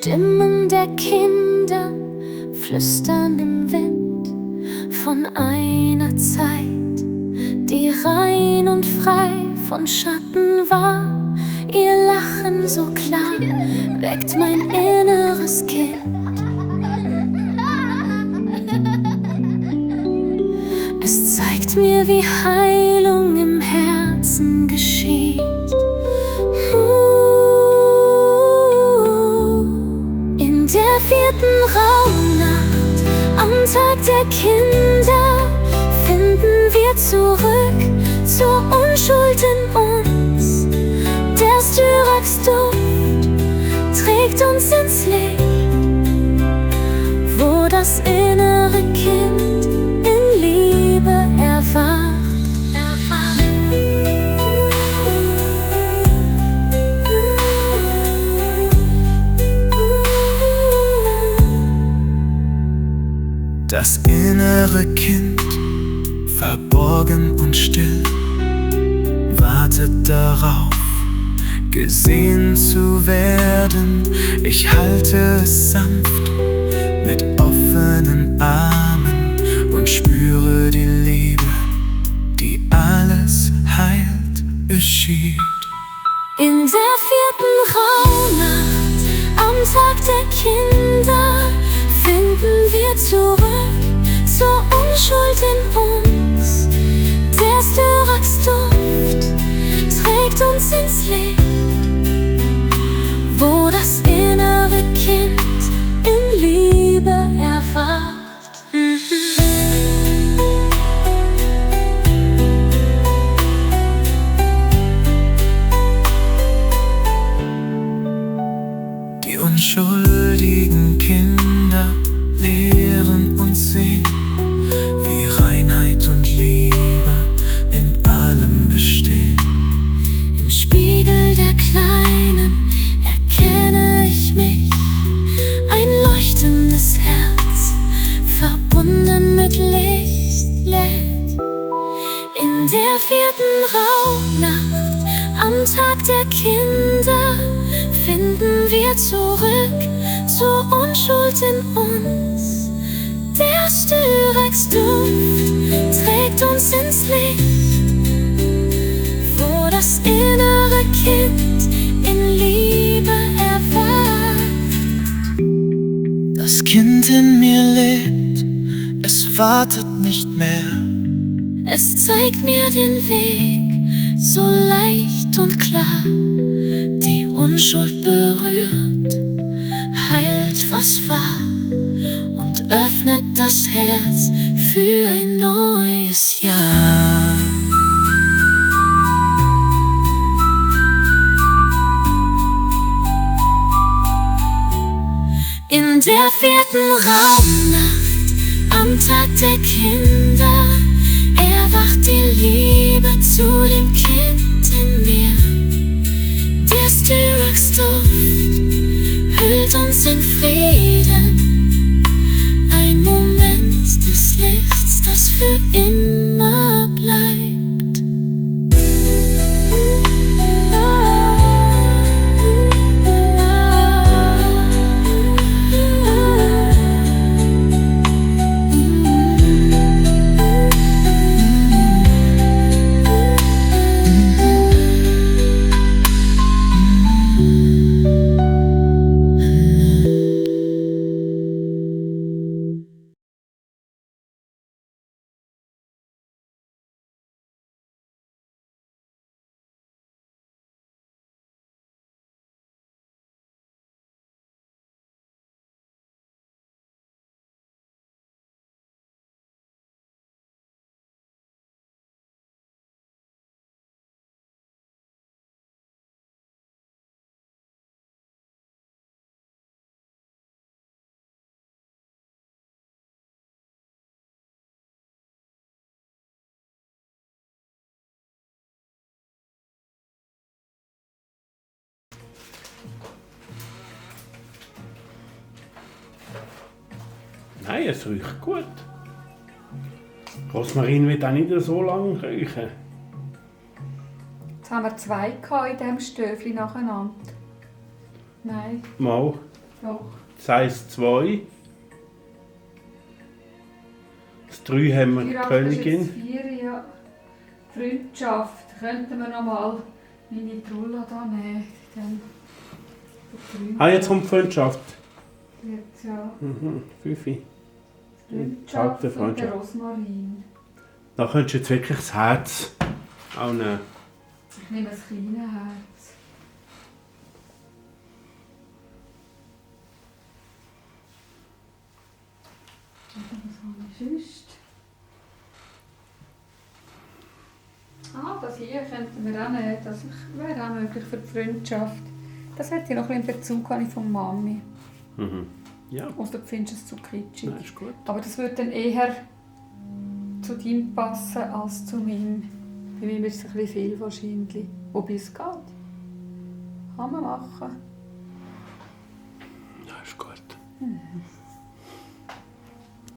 Stimmen der Kinder flüstern im Wind von einer Zeit, die rein und frei von Schatten war. Ihr Lachen so klar weckt mein inneres Kind. Es zeigt mir, wie Heilung im Herzen geschieht. In der 4. Rauhnacht, am Tag der Kinder, finden wir zurück zur Unschuld in uns. Der Styrax-Duft trägt uns ins Licht, wo das innere Kind in Liebe erwacht. Das innere Kind, verborgen und still, wartet darauf, gesehen zu werden. Ich halte es sanft mit offenen Armen und spüre die Liebe, die alles heilt, geschieht. In der 4. Rauhnacht, am Tag der Kinder, finden wir zurück zur Unschuld in uns. Der Styrax-Duft trägt uns ins Licht, wo das innere Kind in Liebe erwacht. Die unschuldigen Kinder lehren uns sehen, wie Reinheit und Liebe in allem bestehen. Im Spiegel der Kleinen erkenne ich mich, ein leuchtendes Herz, verbunden mit Licht lädt. In der 4. Rauhnacht, am Tag der Kinder, finden wir zurück zur Unschuld in uns. Der Styrax-Duft trägt uns ins Licht, wo das innere Kind in Liebe erwacht. Das Kind in mir lebt, es wartet nicht mehr. Es zeigt mir den Weg, so leicht und klar. Die Unschuld berührt, heilt was war und öffnet das Herz für ein neues Jahr. In der 4. Rauhnacht, am Tag der Kinder, erwacht die Liebe zu dem Kind in mir. Der Styrax-Duft hüllt uns in Frieden, ein Moment des Lichts, das für immer bleibt. Nein, es riecht gut. Rosmarin wird auch nicht so lange riechen. Jetzt haben wir 2 in diesem Stöfli nacheinander. Nein. Mal. Doch. Das heisst 2. Das 3 haben wir die 4, 8 ist Königin. jetzt 4, ja. Freundschaft. Könnten wir noch mal meine Trulla da nehmen. Dann Ah, jetzt kommt die Freundschaft. Jetzt, ja. 5. Freundschaft der und Freundschaft. der Rosmarin. Da könntest du jetzt wirklich das Herz auch nehmen. Ich nehme das kleine Herz. Was habe ich sonst? Das hier könnten wir auch nehmen. Das wäre auch möglich für die Freundschaft. Das hätte ich noch ein bisschen Bezug von Mami. Ja, Oder findest du es zu kitschig? das ist gut. Aber das würde dann eher zu ihm passen als zu mir. Bei mir ist es ein bisschen viel wahrscheinlich. Wobei es geht. Kann man machen. Das ist gut.